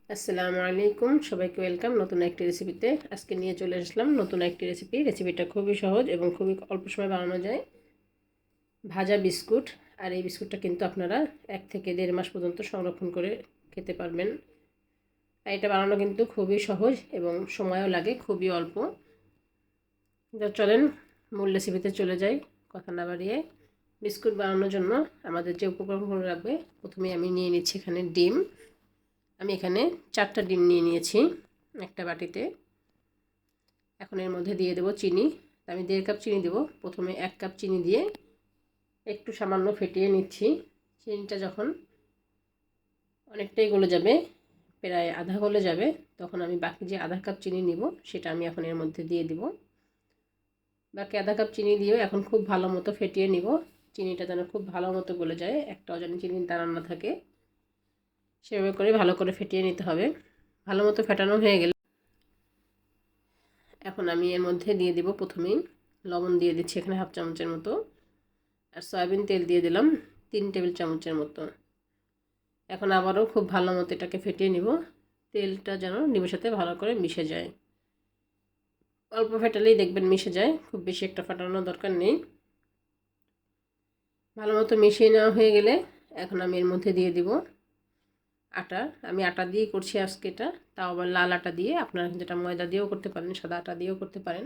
আসসালামু আলাইকুম, সবাইকে ওয়েলকাম নতুন একটি রেসিপিতে। আজকে নিয়ে চলে আসলাম নতুন একটি রেসিপিটা খুবই সহজ এবং খুবই অল্প সময় বানানো যায়। ভাজা বিস্কুট। আর এই বিস্কুটটা কিন্তু আপনারা 1 থেকে 1.5 মাস পর্যন্ত সংরক্ষণ করে খেতে পারবেন। আর এটা বানানো কিন্তু খুবই সহজ এবং সময়ও লাগে খুবই অল্প। চলেন মূল রেসিপিতে চলে যাই কথা না বাড়িয়ে। বিস্কুট বানানোর জন্য আমাদের যে উপকরণগুলো লাগবে, প্রথমে আমি নিয়ে নিচ্ছি এখানে ডিম। আমি এখানে 4টা ডিম নিয়ে নিয়েছি একটা বাটিতে। এখন এর মধ্যে দিয়ে দেবো চিনি। আমি 1.5 কাপ চিনি দেবো। প্রথমে 1 কাপ চিনি দিয়ে একটু সামান্য ফেটিয়ে নিচ্ছি। চিনিটা যখন অনেকটাই গলে যাবে, প্রায় আধা গলে যাবে, তখন আমি বাকি যে আধা কাপ চিনি নিব সেটা আমি এখন এর মধ্যে দিয়ে দিব। বাকি আধা কাপ চিনি দিয়ে এখন খুব ভালো মতো ফেটিয়ে নিব। চিনিটা যেন খুব ভালো মতো গলে যায়, একটাও যেন চিনির দানা না থাকে, সেভাবে করে ভালো করে ফেটিয়ে নিতে হবে। ভালো মতো ফেটানো হয়ে গেলে এখন আমি এর মধ্যে দিয়ে দিব প্রথমেই লবণ দিয়ে দিচ্ছি এখানে 1/2 চামচের মতো। আর সয়াবিন তেল দিয়ে দিলাম 3 টেবিল চামচের মতো। এখন আবারও খুব ভালো মতো এটাকে ফেটিয়ে নিব। তেলটা যেন ডিমের সাথে ভালো করে মিশে যায়। অল্প ফেটালেই দেখবেন মিশে যায়, খুব বেশি একটা ফাটানোর দরকার নেই। ভালো মতো মিশিয়ে নেওয়া হয়ে গেলে এখন আমি এর মধ্যে দিয়ে দিব আটা। আমি আটা দিয়ে করছি আজকে এটা, তাও আবার লাল আটা দিয়ে। আপনারা যেটা ময়দা দিয়েও করতে পারেন, সাদা আটা দিয়েও করতে পারেন।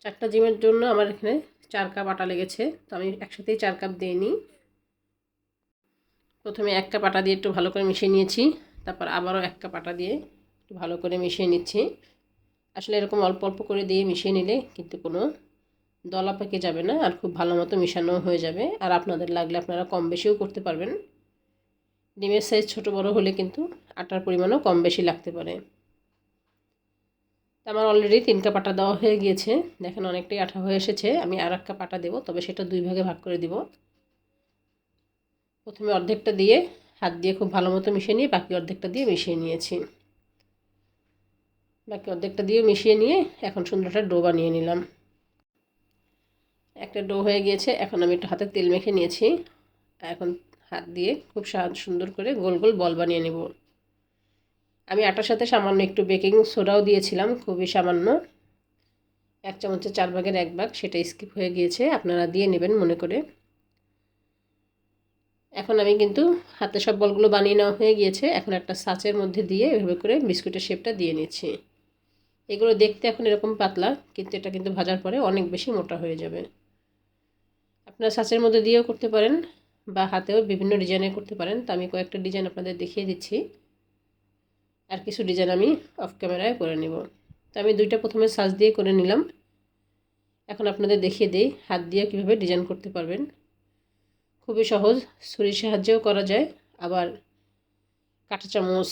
4টা ডিমের জন্য আমার এখানে 4 কাপ আটা লেগেছে, তো আমি একসাথেই 4 কাপ দিয়ে নিই। প্রথমে 1 কাপ আটা দিয়ে একটু ভালো করে মিশিয়ে নিয়েছি, তারপর আবারও 1 কাপ আটা দিয়ে একটু ভালো করে মিশিয়ে নিচ্ছি। আসলে এরকম অল্প অল্প করে দিয়ে মিশিয়ে নিলে কিন্তু কোনো দলা পেকে যাবে না, আর খুব ভালো মতো মিশানো হয়ে যাবে। আর আপনাদের লাগলে আপনারা কম বেশিও করতে পারবেন। ডিমের সাইজ ছোটো বড়ো হলে কিন্তু আটার পরিমাণও কম বেশি লাগতে পারে। আমার অলরেডি 3 কাপ আটা দেওয়া হয়ে গিয়েছে, দেখেন অনেকটাই আঠা হয়ে এসেছে। আমি আর 1 কাপ আটা দেবো, তবে সেটা 2 ভাগে ভাগ করে দিব। প্রথমে অর্ধেকটা দিয়ে হাত দিয়ে খুব ভালো মতো মিশিয়ে নিয়ে বাকি অর্ধেকটা দিয়ে মিশিয়ে নিয়েছি। বাকি অর্ধেকটা দিয়ে মিশিয়ে নিয়ে এখন সুন্দর একটা ডো বানিয়ে নিলাম। একটা ডো হয়ে গিয়েছে, এখন আমি একটু হাতে তেল মেখে নিয়েছি। এখন হাত দিয়ে খুব সুন্দর করে গোল গোল বল বানিয়ে নেব। আমি আটার সাথে সামান্য একটু বেকিং সোডাও দিয়েছিলাম, খুবই সামান্য, 1 চামচের 4 ভাগের 1 ভাগ, সেটা স্কিপ হয়ে গিয়েছে, আপনারা দিয়ে নেবেন মনে করে। এখন আমি কিন্তু হাতে সব বলগুলো বানিয়ে নেওয়া হয়ে গিয়েছে। এখন একটা ছাঁচের মধ্যে দিয়ে এভাবে করে বিস্কুটের শেপটা দিয়ে নিচ্ছি। এগুলো দেখতে এখন এরকম পাতলা, কিন্তু এটা কিন্তু ভাজার পরে অনেক বেশি মোটা হয়ে যাবে। আপনারা ছাঁচের মধ্যে দিয়েও করতে পারেন বা হাতেও বিভিন্ন ডিজাইনে করতে পারেন। তো আমি কয়েকটা ডিজাইন আপনাদের দেখিয়ে দিচ্ছি, আর কিছু ডিজাইন আমি অফ ক্যামেরায় করে নেব। তো আমি 2টা প্রথমে ছাঁচ দিয়ে করে নিলাম। এখন আপনাদের দেখিয়ে দিই হাত দিয়ে কীভাবে ডিজাইন করতে পারবেন। খুবই সহজ, ছুরির সাহায্যেও করা যায়, আবার কাঁটা চামচ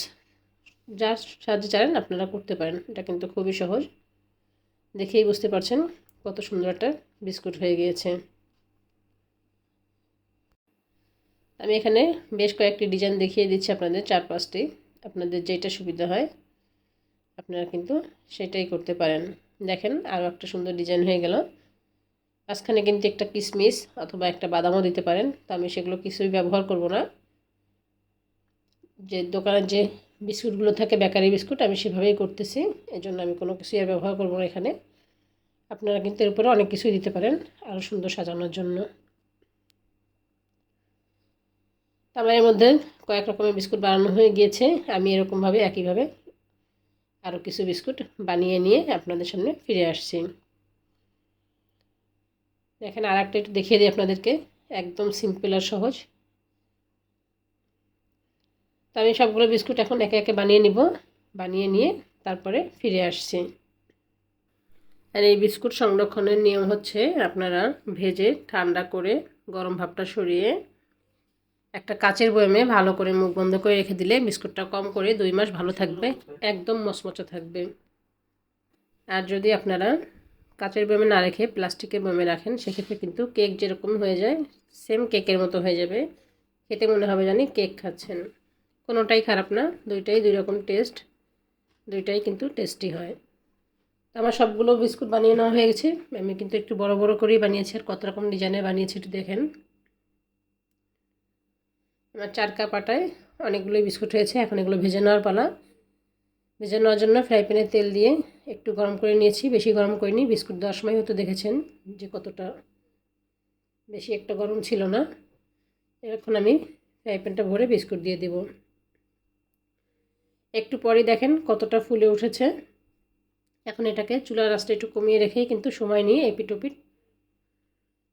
যার সাহায্যে চান আপনারা করতে পারেন। এটা কিন্তু খুবই সহজ, দেখেই বুঝতে পারছেন কত সুন্দর একটা বিস্কুট হয়ে গিয়েছে। আমি এখানে বেশ কয়েকটি ডিজাইন দেখিয়ে দিচ্ছি আপনাদের, 4-5টি। আপনাদের যেটা সুবিধা হয় আপনারা কিন্তু সেটাই করতে পারেন। দেখেন আরও একটা সুন্দর ডিজাইন হয়ে গেল। মাঝখানে কিন্তু একটা কিশমিশ অথবা একটা বাদামও দিতে পারেন, তো আমি সেগুলো কিছুই ব্যবহার করব না। যে দোকানের যে বিস্কুটগুলো থাকে বেকারি বিস্কুট, আমি সেভাবেই করতেছি, এই জন্য আমি কোনো কিছুই আর ব্যবহার করব না এখানে। আপনারা কিন্তু এর উপরে অনেক কিছুই দিতে পারেন আরও সুন্দর সাজানোর জন্য। আমার এর মধ্যে কয়েক রকমের বিস্কুট বানানো হয়ে গিয়েছে। আমি এরকমভাবে একইভাবে আরও কিছু বিস্কুট বানিয়ে নিয়ে আপনাদের সামনে ফিরে আসছি। দেখেন আর একটা একটু দেখিয়ে দিই আপনাদেরকে, একদম সিম্পল আর সহজ। তো আমি সবগুলো বিস্কুট এখন একে একে বানিয়ে নিব, বানিয়ে নিয়ে তারপরে ফিরে আসছি। আর এই বিস্কুট সংরক্ষণের নিয়ম হচ্ছে আপনারা ভেজে ঠান্ডা করে গরম ভাবটা সরিয়ে একটা কাচের বয়ামে ভালো করে মুখ বন্ধ করে রেখে দিলে বিস্কুটটা কম করে 2 মাস ভালো থাকবে, একদম মচমচে থাকবে। আর যদি আপনারা কাচের বয়ামে না রেখে প্লাস্টিকের বয়ামে রাখেন, সেক্ষেত্রে কিন্তু কেক যেরকম হয়ে যায় সেম কেকের মতো হয়ে যাবে, খেতে মনে হবে জানি কেক খাচ্ছেন। কোনোটাই খারাপ না, দুইটাই 2 রকম টেস্ট, দুইটাই কিন্তু টেস্টি হয়। আমার সবগুলো বিস্কুট বানিয়ে নেওয়া হয়ে গেছে। আমি কিন্তু একটু বড় বড় করেই বানিয়েছি, আর কত রকম ডিজাইনে বানিয়েছি একটু দেখেন। আমার 4 কাপ আটায় অনেকগুলোই বিস্কুট হয়েছে। এখন এগুলো ভেজে নেওয়ার পালা। ভেজে নেওয়ার জন্য ফ্রাই প্যানে তেল দিয়ে একটু গরম করে নিয়েছি, বেশি গরম করিনি। বিস্কুট দেওয়ার সময় হয়তো দেখেছেন যে কতটা বেশি একটা গরম ছিল না। এখন আমি ফ্রাই প্যানটা ভরে বিস্কুট দিয়ে দেব। একটু পরে দেখেন কতটা ফুলে উঠেছে। এখন এটাকে চুলার আঁচটা একটু কমিয়ে রেখেই কিন্তু সময় নিয়ে এপিট ওপিট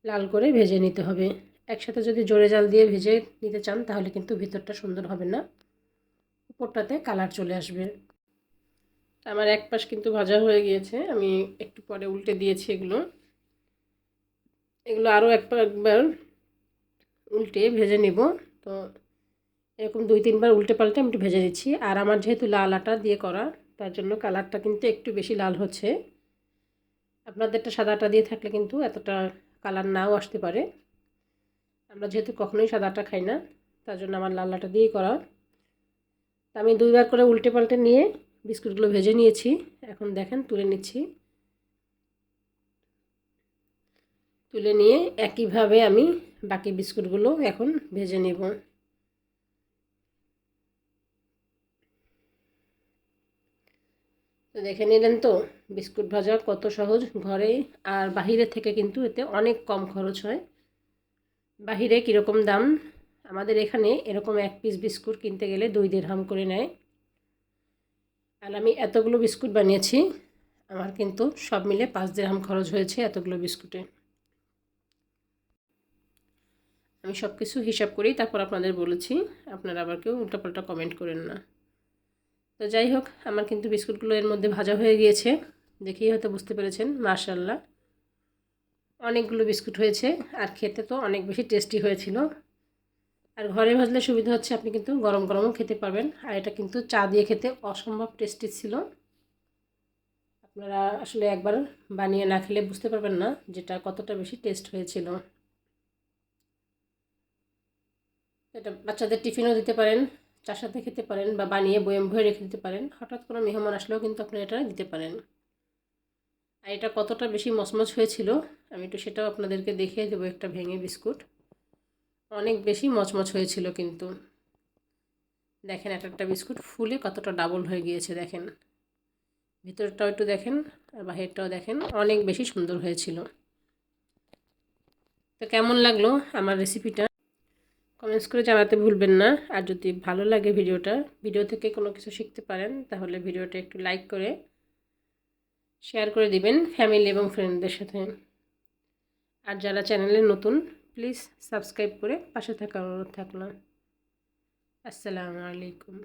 লাল করে ভেজে নিতে হবে। একসাথে যদি জোরে জাল দিয়ে ভেজে নিতে চান তাহলে কিন্তু ভিতরটা সুন্দর হবে না, উপরটাতে কালার চলে আসবে। আমার এক পাশ কিন্তু ভাজা হয়ে গিয়েছে, আমি একটু পরে উল্টে দিয়েছি। এগুলো আরও একবার উল্টে ভেজে নিব। তো এরকম 2-3 বার উল্টে পাল্টে আমি একটু ভেজে দিচ্ছি। আর আমার যেহেতু লাল আটা দিয়ে করা, তার জন্য কালারটা কিন্তু একটু বেশি লাল হচ্ছে। আপনাদেরটা সাদা আটা দিয়ে থাকলে কিন্তু এতটা কালার নাও আসতে পারে। আমরা যেহেতু কখনোই সাদা আটা খাই না, তার জন্য আমার লাল আটা দিয়েই করা। তা আমি 2বার করে উল্টে পাল্টে নিয়ে বিস্কুটগুলো ভেজে নিয়েছি। এখন দেখেন তুলে নিচ্ছি। তুলে নিয়ে একইভাবে আমি বাকি বিস্কুটগুলো এখন ভেজে নেব। তো দেখে নিলেন তো বিস্কুট ভাজা কত সহজ ঘরে, আর বাহিরে থেকে কিন্তু এতে অনেক কম খরচ হয়। বাহিরে কীরকম দাম, আমাদের এখানে এরকম 1 পিস বিস্কুট কিনতে গেলে 2 দিরহাম করে নেয়। আর আমি এতগুলো বিস্কুট বানিয়েছি, আমার কিন্তু সব মিলে 5 দিরহাম খরচ হয়েছে এতগুলো বিস্কুটে। আমি সব কিছু হিসাব করেই তারপর আপনাদের বলেছি, আপনারা আবার কেউ উল্টাপাল্টা কমেন্ট করেন না। তো যাই হোক, আমার কিন্তু বিস্কুটগুলো এর মধ্যে ভাজা হয়ে গিয়েছে, দেখেই হয়তো বুঝতে পেরেছেন। মাশাআল্লাহ, অনেকগুলো বিস্কুট হয়েছে, আর খেতে তো অনেক বেশি টেস্টি হয়েছিল। আর ঘরে ভাজলে সুবিধা হচ্ছে আপনি কিন্তু গরম গরমও খেতে পারবেন। আর এটা কিন্তু চা দিয়ে খেতে অসম্ভব টেস্টি ছিল। আপনারা আসলে একবার বানিয়ে না খেলে বুঝতে পারবেন না যেটা কতটা বেশি টেস্ট হয়েছিল। এটা বাচ্চাদের টিফিনও দিতে পারেন, চার সাথে খেতে পারেন, বা বানিয়ে বয়ম ভরে রেখে দিতে পারেন। হঠাৎ কোনো মেহমান আসলেও কিন্তু আপনি এটা দিতে পারেন। আর এটা কতটা বেশি মচমচ হয়েছিল আমি একটু সেটাও আপনাদেরকে দেখিয়ে দেবো। একটা ভেঙে বিস্কুট অনেক বেশি মচমচ হয়েছিল কিন্তু। দেখেন একটা বিস্কুট ফুলে কতটা ডাবল হয়ে গিয়েছে। দেখেন ভিতরটাও একটু দেখেন, আর বাহিরটাও দেখেন, অনেক বেশি সুন্দর হয়েছিল। তো কেমন লাগলো আমার রেসিপিটা কমেন্টস করে জানাতে ভুলবেন না। আর যদি ভালো লাগে ভিডিও থেকে কোনো কিছু শিখতে পারেন, তাহলে ভিডিওটা একটু লাইক করে শেয়ার করে দিবেন ফ্যামিলি এবং ফ্রেন্ডদের সাথে। আর যারা চ্যানেলে নতুন, প্লিজ সাবস্ক্রাইব করে পাশে থাকার অনুরোধ থাকলো। আসসালামু আলাইকুম।